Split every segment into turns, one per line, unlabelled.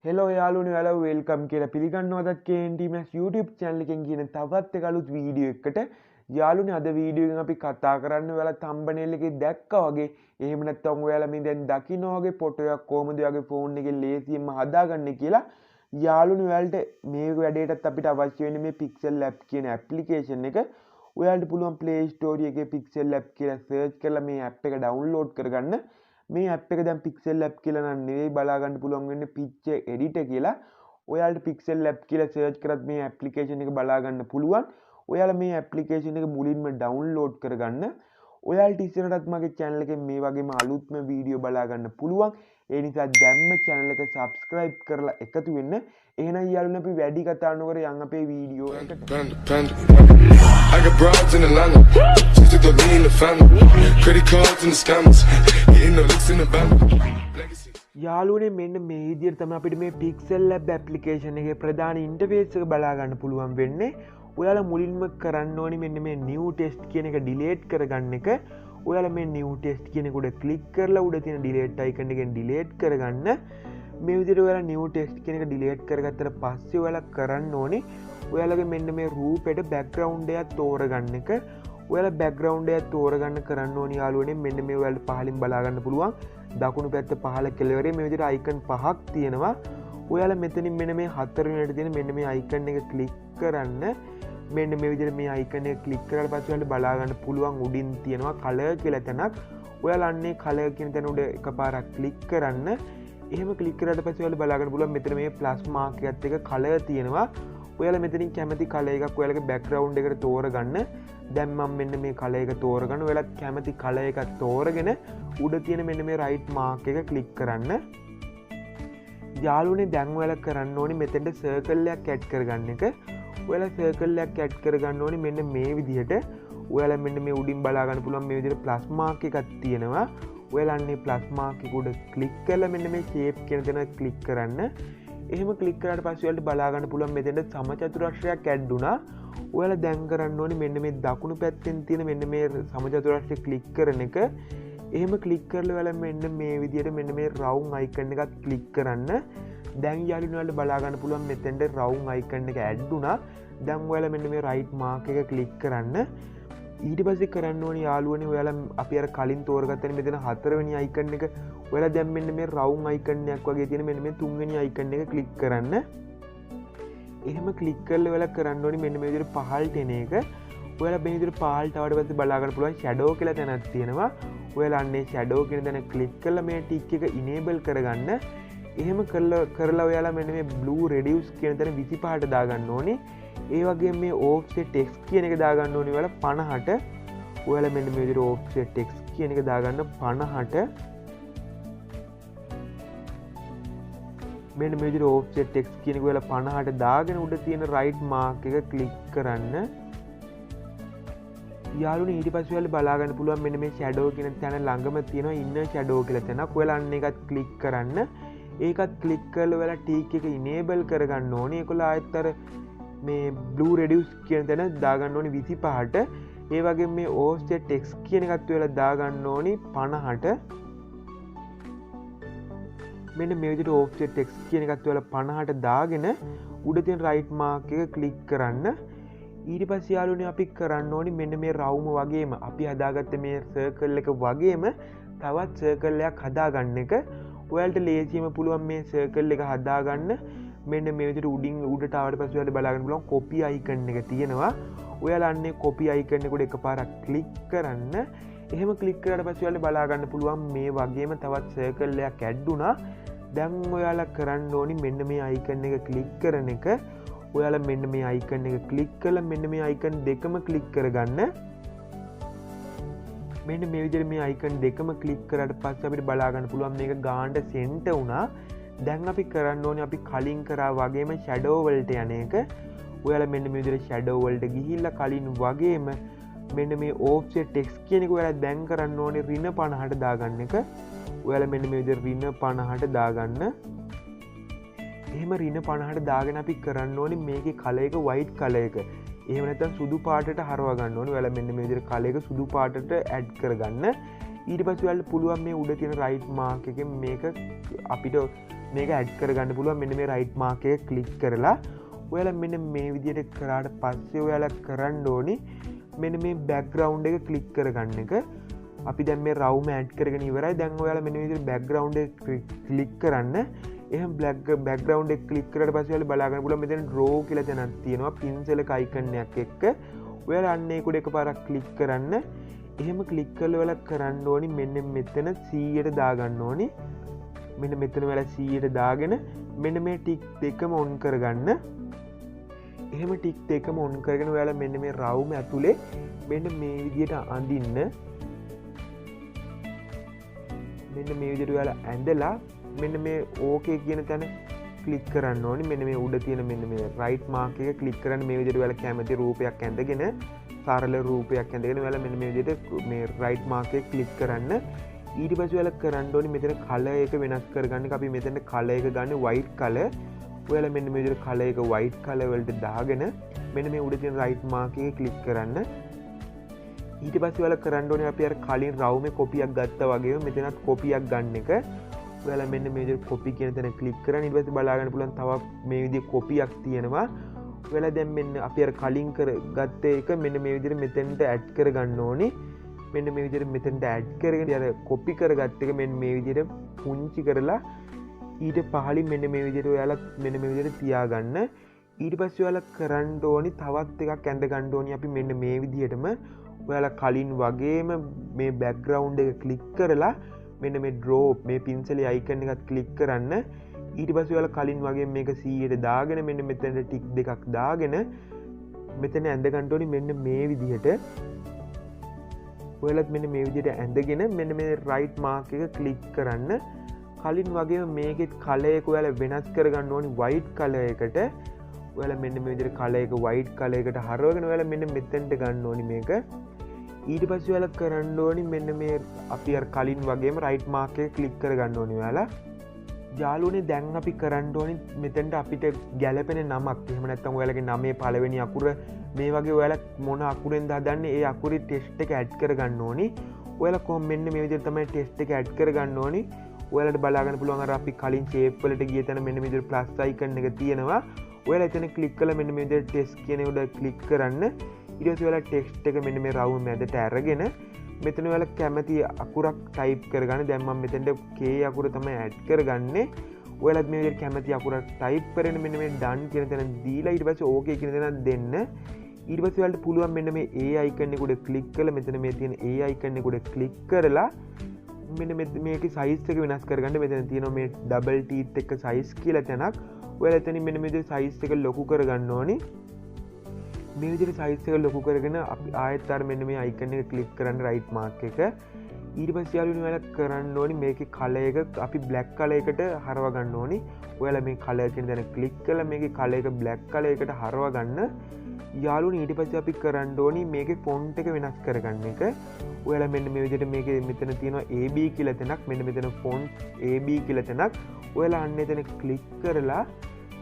Hello යාළුවනේ ඔයාලා welcome කියලා පිළිගන්නවද KNTMS YouTube channel එකෙන් කියන තවත් එක අලුත් වීඩියෝ එකකට යාළුවනේ අද වීඩියෝ එකෙන් අපි කතා කරන්න ඔයාලා thumbnail එකේ දැක්කා වගේ එහෙම නැත්නම් ඔයාලා මේ දැන් දකින්න වගේ ෆොටෝ එකක් කොහොමද ඔයාගේ ෆෝන් එකේ ලේසියෙන්ම හදාගන්නේ කියලා යාළුවනේ ඔයාලට මේ වැඩේටත් අපිට අවශ්‍ය වෙන්නේ මේ Pixel Lab කියන application එක ඔයාලට පුළුවන් Play Store එකේ Pixel Lab කියලා search කරලා මේ app එක download කරගන්න මේ app එක දැන් Pixel Lab කියලා නම් නෙවෙයි බලා ගන්න පුළුවන් වෙන්නේ picture editor කියලා. ඔයාලට Pixel Lab කියලා search කරත් මේ application එක බලා ගන්න පුළුවන්. ඔයාලා මේ application එක මුලින්ම download කරගන්න. ඔයාලට ඉස්සරහටත් මගේ channel එකේ මේ වගේම අලුත්ම වීඩියෝ බලා ගන්න පුළුවන්. ඒ නිසා දැම්ම channel එක subscribe කරලා එකතු වෙන්න. එහෙනම් යාළුවනේ අපි වැඩි කතා නොකර යන් අපේ වීඩියෝ එකට. I got broads in Atlanta, just to throw me in the family, credit cards and the scammers, getting no licks in the bank. යාළුවනේ මෙන්න මේ විදිහට තමයි අපිට මේ Pixel Lab application එකේ ප්‍රධාන interface එක බලා ගන්න පුළුවන් වෙන්නේ. ඔයාලා මුලින්ම කරන්න ඕනි මෙන්න මේ new test කියන එක delete කරගන්න එක. ඔයාලා මේ new test කියන එක උඩ click කරලා උඩ තියෙන delete icon එකෙන් delete කරගන්න. මේ විදිහට ඔයාලා new test කියන එක delete කරගත්තට පස්සේ ඔයාලා කරන්න ඕනි ඔයාලගේ මෙන්න මේ රූපෙට background එකක් තෝරගන්න එක. ඔයාලා background එකක් තෝරගන්න කරන්න ඕනි යාළුවනේ මෙන්න මේ ඔයාලට පහලින් බලා ගන්න පුළුවන්. දකුණු පැත්ත පහළ කෙළවරේ මේ විදිහට icon පහක් තියෙනවා. ඔයාලා මෙතනින් මෙන්න මේ හතර වෙනියට තියෙන මෙන්න මේ icon එක click කරන්න. මෙන්න මේ විදිහට මේ icon එක click කරලා පස්සේ ඔයාලට බලා ගන්න පුළුවන් උඩින් තියෙනවා color කියලා තැනක්. ඔයාලා අන්නේ color කියන තැන උඩ එකපාරක් click කරන්න. එහෙම click කරාට පස්සේ ඔයාලා බලා ගන්න පුළුවන් මෙතන මේ plus mark එකත් එක්ක color තියෙනවා. ඔයාලා මෙතනින් කැමති color එකක් ඔයාලගේ background එකට තෝරගන්න. දැන් මම මෙන්න මේ color එක තෝරගන්න. ඔයාලා කැමති color එකක් තෝරගෙන උඩ තියෙන මෙන්න මේ right mark එක click කරන්න. යාළුවනේ දැන් ඔයාලා කරන්න ඕනේ මෙතෙන්ට circle එකක් add කරගන්න එක. ඔයාලා circle එකක් add කරගන්න ඕනේ මෙන්න මේ විදිහට. ඔයාලා මෙන්න මේ උඩින් බලා ගන්න පුළුවන් මේ විදිහට plus mark එකක් තියෙනවා. ඔයාලා අන්නේ plus mark එක උඩ click කරලා මෙන්න මේ shape කියන තැන click කරන්න. එහෙම ක්ලික් කරාට පස්සේ ඔයාලට බලා ගන්න පුළුවන් මෙතෙන්ට සමචතුරස්‍රයක් ඇඩ් වුණා. ඔයාලා දැන් කරන්න ඕනේ මෙන්න මේ දකුණු පැත්තෙන් තියෙන මෙන්න මේ සමචතුරස්‍රය ක්ලික් කරන එක. එහෙම ක්ලික් කරලා ඔයාලා මෙන්න මේ විදිහට මෙන්න මේ round icon එකත් ක්ලික් කරන්න. දැන් යාළුවනේ ඔයාලට බලා ගන්න පුළුවන් මෙතෙන්ට round icon එක ඇඩ් වුණා. දැන් ඔයාලා මෙන්න මේ right mark එක ක්ලික් කරන්න. ඊට පස්සේ කරන්න ඕනේ යාළුවනේ ඔයාලා අපි අර කලින් තෝරගත්තනේ මෙතන හතරවෙනි icon එක ඔයාලා දැන් මෙන්න මේ round icon එකක් වගේ තියෙන මෙන්න මේ තුන්වෙනි icon එක ක්ලික් කරන්න. එහෙම ක්ලික් කරලා ඔයාලා කරන්න ඕනේ මෙන්න මේ විදිහට පහළට එන එක. ඔයාලා මේ විදිහට පහළට ආවට පස්සේ බලා ගන්න පුළුවන් shadow කියලා තැනක් තියෙනවා. ඔයාලා අන්නේ shadow කියන තැන ක්ලික් කරලා මේ tick එක enable කරගන්න. එහෙම කරලා ඔයාලා මෙන්න මේ blue reduce කියන තැන 25ට දාගන්න ඕනේ. ඒ වගේම මේ offset text කියන එක දාගන්න ඕනේ ඔයාලා 50ට. ඔයාලා මෙන්න මේ විදිහට offset text කියන එක දාගන්න 50ට. මෙන්න මේ විදිහට offset text කියන එක ඔයාලා 50ට දාගෙන උඩ තියෙන right mark එක click කරන්න. යාළුවනේ ඊට පස්සේ ඔයාලා බලා ගන්න පුළුවන් මෙන්න මේ shadow කියන තැන ළඟම තියෙනවා inner shadow කියලා තැනක්. ඔයාලා අන්න එකත් click කරන්න. ඒකත් click කරලා ඔයාලා tick එක enable කරගන්න ඕනේ. ඒකල ආයෙත් අර මේ blue reduce කියන තැන දාගන්න ඕනේ 25ට. ඒ වගේම මේ offset text කියන එකත් ඔයාලා දාගන්න ඕනේ 50ට. මෙන්න මේ විදිහට offset text කියන එකත් ඔයාලා 50ට දාගෙන උඩ තියෙන right mark එක click කරන්න. ඊට පස්සේ යාළුවනේ අපි කරන්න ඕනේ මෙන්න මේ round වගේම අපි හදාගත්ත මේ circle එක වගේම තවත් circle එකක් හදාගන්න එක. ඔයාලට ලේසියෙම පුළුවන් මේ circle එක හදාගන්න. මෙන්න මේ විදිහට උඩින් උඩට ආවට පස්සේ ඔයාලට බලා ගන්න පුළුවන් copy icon එක තියෙනවා. ඔයාලා අන්නේ copy icon එක උඩ එකපාරක් click කරන්න. එහෙම click කරාට පස්සේ ඔයාලට බලා ගන්න පුළුවන් මේ වගේම තවත් circle එකක් add වුණා. දැන් ඔයාලා කරන්න ඕනි මෙන්න මේ icon එක click කරන එක. ඔයාලා මෙන්න මේ icon එක click කරලා මෙන්න මේ icon දෙකම click කරගන්න. මෙන්න මේ විදිහට මේ icon දෙකම click කරාට පස්සේ අපිට බලා ගන්න පුළුවන් මේක ගානට center වුණා. දැන් අපි කරන්න ඕනේ අපි කලින් කරා වගේම shadow වලට යන එක. ඔයාලා මෙන්න මේ විදිහට shadow වලට ගිහිල්ලා කලින් වගේම මෙන්න මේ offset text කියන එක ඔයාලා දැන් කරන්න ඕනේ ඍණ 50ට දාගන්න එක. ඔයාලා මෙන්න මේ විදිහට ඍණ 50ට දාගන්න. එහෙම ඍණ 50ට දාගෙන අපි කරන්න ඕනේ මේකේ color එක white color එක. එහෙම නැත්නම් සුදු පාටට හරවා ගන්න ඕනේ. ඔයාලා මෙන්න මේ විදිහට color එක සුදු පාටට add කරගන්න. ඊට පස්සේ ඔයාලට පුළුවන් මේ උඩ තියෙන right mark එකෙන් මේක අපිට මේක ඇඩ් කරගන්න පුළුවන් මෙන්න මේ රයිට් මාර්ක් එක ක්ලික් කරලා ඔයාලා මෙන්න මේ විදිහට කරාට පස්සේ ඔයාලා කරන්න ඕනි මෙන්න මේ බෑග්ග්‍රවුන්ඩ් එක ක්ලික් කරගන්න එක. අපි දැන් මේ රවුම ඇඩ් කරගෙන ඉවරයි. දැන් ඔයාලා මෙන්න මේ විදිහට බෑග්ග්‍රවුන්ඩ් එක ක්ලික් කරන්න. එහෙනම් බෑග්ග්‍රවුන්ඩ් එක ක්ලික් කරාට පස්සේ ඔයාලා බලා ගන්න පුළුවන් මෙතන ඩ්‍රෝ කියලා තැනක් තියෙනවා පින්සල් එක අයිකන් එකක් එක්ක. ඔයාලා අන්න ඒකට එකපාරක් ක්ලික් කරන්න. එහෙම ක්ලික් කරලා ඔයාලා කරන්න ඕනි මෙන්න මෙතන 100ට දාගන්න ඕනි. මෙන්න මෙතන ඔයාලා 100ට දාගෙන මෙන්න මේ ටික් දෙකම ඔන් කරගන්න. එහෙම ටික් දෙකම ඔන් කරගෙන ඔයාලා මෙන්න මේ රවුම ඇතුලේ මෙන්න මේ විදිහට අඳින්න. මෙන්න මේ විදිහට ඔයාලා ඇඳලා මෙන්න මේ ඕකේ කියන තැන ක්ලික් කරන්න ඕනි. මෙන්න මේ උඩ තියෙන මෙන්න මේ රයිට් මාර්ක් එක ක්ලික් කරන්න. මේ විදිහට ඔයාලා කැමති රූපයක් ඇඳගෙන සරල රූපයක් ඇඳගෙන ඔයාලා මෙන්න මේ විදිහට මේ රයිට් මාර්ක් එක ක්ලික් කරන්න. ඊට පස්සේ ඔයාලා කරන්න ඕනි මෙතන කලර් එක වෙනස් කරගන්න. අපි මෙතන කලර් එක ගන්න white color. ඔයාලා මෙන්න මේ විදිහට කලර් එක white color වලට දාගෙන මෙන්න මේ උඩ තියෙන රයිට් මාර්ක් එක ක්ලික් කරන්න. ඊට පස්සේ ඔයාලා කරන්න ඕනේ අපි අර කලින් රවුමේ කොපියක් ගත්තා වගේම මෙතනත් කොපියක් ගන්න එක. ඔයාලා මෙන්න මේ විදිහට කොපි කියන තැන ක්ලික් කරන් ඊට පස්සේ බලා ගන්න පුළුවන් තව මේ විදිහේ කොපියක් තියෙනවා. ඔයාලා දැන් මෙන්න අපි අර කලින් කරගත්ත එක මෙන්න මේ විදිහට මෙතෙන්ට ඇඩ් කරගන්න ඕනේ. මෙන්න මේ විදිහට මෙතෙන්ට ඇඩ් කරගෙන අර කොපි කරගත්ත එක මෙන්න මේ විදිහට පුංචි කරලා ඊට පහලින් මෙන්න මේ විදිහට ඔයාලා මෙන්න මේ විදිහට තියාගන්න. ඊට පස්සේ ඔයාලා කරන්න ඕනි තවත් එකක් ඇඳ ගන්න ඕනි අපි මෙන්න මේ විදිහටම ඔයාලා කලින් වගේම මේ බෑග්ග්‍රවුන්ඩ් එක ක්ලික් කරලා මෙන්න මේ ඩ්‍රෝ මේ පින්සලේ අයිකන් එකත් ක්ලික් කරන්න. ඊට පස්සේ ඔයාලා කලින් වගේ මේක 100ට දාගෙන මෙන්න මෙතන ටික් දෙකක් දාගෙන මෙතන ඇඳ ගන්න ඕනි මෙන්න මේ විදිහට. ඔයාලත් මෙන්න මේ විදිහට ඇඳගෙන මෙන්න මේ රයිට් මාර්ක් එක ක්ලික් කරන්න. කලින් වගේම මේකෙත් කලර් එක ඔයාලා වෙනස් කරගන්න ඕනි white color එකට. ඔයාලා මෙන්න මේ විදිහට කලර් එක white color එකට හරවගෙන ඔයාලා මෙන්න මෙතෙන්ට ගන්න ඕනි මේක. ඊට පස්සේ ඔයාලා කරන්න ඕනි මෙන්න මේ අපි අර කලින් වගේම රයිට් මාර්ක් එක ක්ලික් කරගන්න ඕනි ඔයාලා. යාළුවනේ දැන් අපි කරන්න ඕනි මෙතෙන්ට අපිට ගැළපෙන නමක්. එහෙම නැත්නම් ඔයාලගේ නමේ පළවෙනි අකුර මේ වගේ ඔයාලා මොන අකුරෙන්ද හදන්නේ ඒ අකුරේ ටෙක්ස්ට් එක ඇඩ් කරගන්න ඕනි. ඔයාලා කොහොම මෙන්න මේ විදිහට තමයි ටෙක්ස්ට් එක ඇඩ් කරගන්න ඕනි. ඔයාලට බලා ගන්න පුළුවන් අර අපි කලින් ෂේප් වලට ගිය තැන මෙන්න මේ විදිහට ප්ලස් අයිකන් එක තියෙනවා. ඔයාලා එතන ක්ලික් කරලා මෙන්න මේ විදිහට ටෙක්ස්ට් කියන උඩ ක්ලික් කරන්න. ඊට පස්සේ ඔයාලා ටෙක්ස්ට් එක මෙන්න මේ රවුම මැදට අරගෙන මෙතන ඔයාලා කැමති අකුරක් ටයිප් කරගන්න. දැන් මම මෙතෙන්ට K අකුර තමයි ඇඩ් කරගන්නේ. ඔයාලත් මේ විදිහට කැමති අකුරක් ටයිප් කරගෙන මෙන්න මේ done කියන තැන දීලා ඊට පස්සේ okay කියන තැන දෙන්න. ඊට පස්සේ ඔයාලට පුළුවන් මෙන්න මේ A icon එක උඩ ක්ලික් කරලා මෙතන මේ තියෙන A icon එක උඩ ක්ලික් කරලා මෙන්න මේකේ size එක වෙනස් කරගන්න. මෙතන තියෙනවා මේ double teeth එක size කියලා තැනක්. ඔයාලා එතනින් මෙන්න මේ විදිහට size එක ලොකු කරගන්න ඕනේ. මේ විදිහට size එක ලොකු කරගෙන අපි ආයෙත් අර මෙන්න මේ icon එක ක්ලික් කරන්න right mark එක. ඊට පස්සේ යාළුවනේ ඔයාලා කරන්න ඕනේ මේකේ color එක අපි black color එකට හරව ගන්න ඕනේ. ඔයාලා මේ color කියන දේ ක්ලික් කරලා මේකේ color එක black color එකට හරව ගන්න. යාළුවනේ ඊට පස්සේ අපි කරන්න ඕනේ මේකේ font එක වෙනස් කරගන්න එක. ඔයාලා මෙන්න මේ විදිහට මේකේ මෙතන තියෙනවා AB කියලා තැනක්. මෙන්න මෙතන font AB කියලා තැනක්. ඔයාලා අන්න එතන ක්ලික් කරලා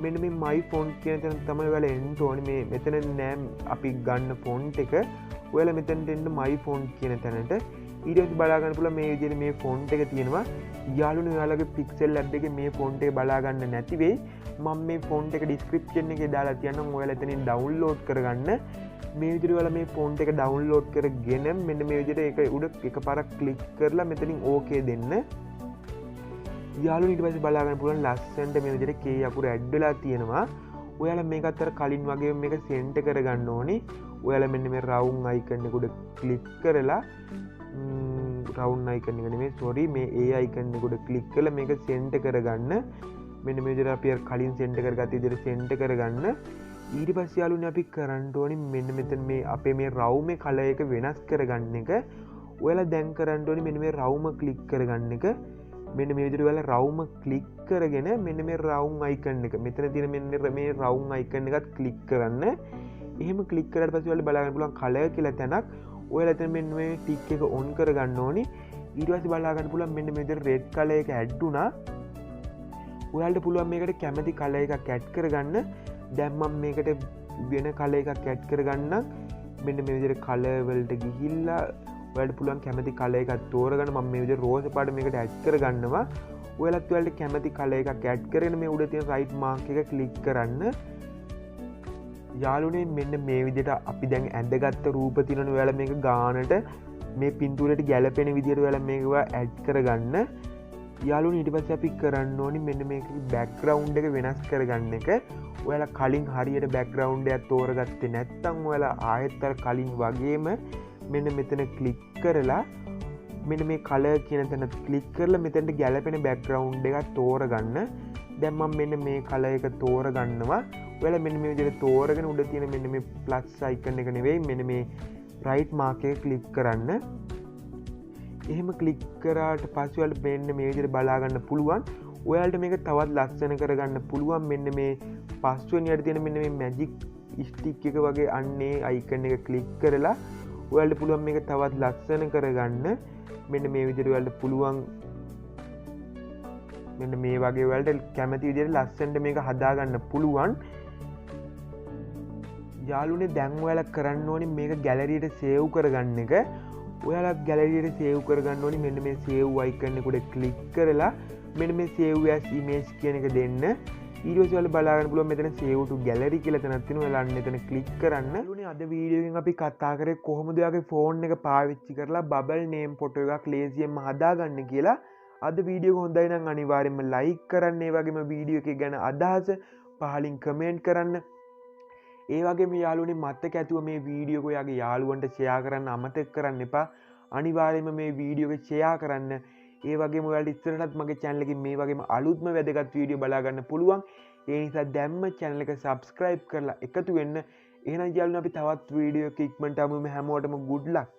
මෙන්න මේ my font කියන තැන තමයි ඔයාලා එන්න ඕනේ. මේ මෙතන නෑ අපි ගන්න font එක. ඔයාලා මෙතනට එන්න my font කියන තැනට. ඊට පස්සේ බලා ගන්න පුළුවන් මේ විදිහට මේ font එක තියෙනවා. යාළුවනේ ඔයාලගේ pixel lab එකේ මේ font එක බලා ගන්න නැති වෙයි. මම මේ font එක description එකේ දාලා තියන්නම්. ඔයාලා එතනින් download කරගන්න. මේ විදිහට ඔයාලා මේ font එක download කරගෙන මෙන්න මේ විදිහට ඒක උඩ එකපාරක් click කරලා මෙතනින් okay දෙන්න. යාළුවනේ ඊට පස්සේ බලා ගන්න පුළුවන් ලස්සනට මේ විදිහට K අකුර add වෙලා තියෙනවා. ඔයාලා මේකත් අර කලින් වගේම මේක center කරගන්න ඕනේ. ඔයාලා මෙන්න මේ round icon එක උඩ click කරලා round icon එක නෙමෙයි sorry මේ A icon එක උඩ click කරලා මේක center කරගන්න. මෙන්න මේ විදිහට අපි අර කලින් center කරගත්ත විදිහට center කරගන්න. ඊට පස්සේ යාළුවනේ අපි කරන්න ඕනේ මෙන්න මෙතන මේ අපේ මේ රවුමේ color එක වෙනස් කරගන්න එක. ඔයාලා දැන් කරන්න ඕනේ මෙන්න මේ රවුම click කරගන්න එක. මෙන්න මේ විදිහට ඔයාලා රවුම click කරගෙන මෙන්න මේ round icon එක මෙතන තියෙන මෙන්න මේ round icon එකත් click කරන්න. එහෙම click කරාට පස්සේ ඔයාලා බලා ගන්න පුළුවන් color කියලා තැනක්. ඔයාලා එතන මෙන්න මේ tick එක on කරගන්න ඕනේ. ඊට පස්සේ බලා ගන්න පුළුවන් මෙන්න මේ විදිහට red color එක add වුණා. ඔයාලට පුළුවන් මේකට කැමති color එකක් add කරගන්න. දැන් මම මේකට වෙන color එකක් add කරගන්නම්. මෙන්න මේ විදිහට color වලට ගිහිල්ලා ඔයාලට පුළුවන් කැමති color එකක් තෝරගන්න. මම මේ විදිහට රෝස් පාට මේකට add කරගන්නවා. ඔයාලත් ඔයාලට කැමති කලර් එකක් ඇඩ් කරගෙන මේ උඩ තියෙන රයිට් මාක් එක ක්ලික් කරන්න. යාළුවනේ මෙන්න මේ විදිහට අපි දැන් ඇඳගත්ත රූප තියෙනවනේ ඔයාලා මේක ගානට මේ පින්තූරයට ගැලපෙන විදිහට ඔයාලා මේක ඇඩ් කරගන්න. යාළුවනේ ඊට පස්සේ අපි කරන්න ඕනි මෙන්න මේක බෑග්ග්‍රවුන්ඩ් එක වෙනස් කරගන්න එක. ඔයාලා කලින් හරියට බෑග්ග්‍රවුන්ඩ් එකක් තෝරගත්තේ නැත්නම් ඔයාලා ආයෙත් අර කලින් වගේම මෙන්න මෙතන ක්ලික් කරලා මෙන්න මේ කලර් කියන තැන ක්ලික් කරලා මෙතනට ගැලපෙන බෑග්ග්‍රවුන්ඩ් එකක් තෝරගන්න. දැන් මම මෙන්න මේ කලර් එක තෝරගන්නවා. ඔයාලා මෙන්න මේ විදිහට තෝරගෙන උඩ තියෙන මෙන්න මේ ප්ලස් අයිකන් එක නෙවෙයි මෙන්න මේ රයිට් මාක් එක ක්ලික් කරන්න. එහෙම ක්ලික් කරාට පස්සේ ඔයාලට මෙන්න මේ විදිහට බලා ගන්න පුළුවන්. ඔයාලට මේක තවත් ලස්සන කරගන්න පුළුවන්. මෙන්න මේ පස්වෙනි යට තියෙන මෙන්න මේ මැජික් ස්ටික් එක වගේ අන්නේ අයිකන් එක ක්ලික් කරලා ඔයාලට පුළුවන් මේක තවත් ලස්සන කරගන්න. මෙන්න මේ විදිහට ඔයාලට පුළුවන් මෙන්න මේ වගේ ඔයාලට කැමති විදිහට ලස්සනට මේක හදාගන්න පුළුවන්. යාළුවනේ දැන් ඔයාලා කරන්න ඕනේ මේක ගැලරියට සේව් කරගන්න එක. ඔයාලා ගැලරියට සේව් කරගන්න ඕනේ මෙන්න මේ සේව් අයිකන් එක උඩ ක්ලික් කරලා මෙන්න මේ save as image කියන එක දෙන්න. ඊට පස්සේ ඔයාලා බලා ගන්න පුළුවන් මෙතන save to gallery කියලා තැනක් තියෙනවා. ඔයාලා අන්න එතන ක්ලික් කරන්න. යාළුවනේ අද වීඩියෝ එකෙන් අපි කතා කරේ කොහොමද ඔයාගේ ෆෝන් එක පාවිච්චි කරලා bubble name photo එකක් ලේසියෙන්ම හදාගන්න කියලා. අද වීඩියෝ එක හොඳයි නම් අනිවාර්යෙන්ම like කරන්න. ඒ වගේම වීඩියෝ එකේ ගැන අදහස පහලින් කමෙන්ට් කරන්න. ඒ වගේම යාළුවනේ මතක ඇතුව මේ වීඩියෝ එක ඔයාගේ යාළුවන්ට ෂෙයා කරන්න අමතක කරන්න එපා. අනිවාර්යයෙන්ම මේ වීඩියෝ එක ෂෙයා කරන්න. ඒ වගේම ඔයාලට ඉස්සරහටත් මගේ channel එකේ මේ වගේම අලුත්ම වැදගත් වීඩියෝ බලා ගන්න පුළුවන්. ඒ නිසා දැම්ම channel එක subscribe කරලා එකතු වෙන්න. එහෙනම් යාළුවනේ අපි තවත් වීඩියෝ එකක ඉක්මනට හමුවෙමු. හැමෝටම good luck.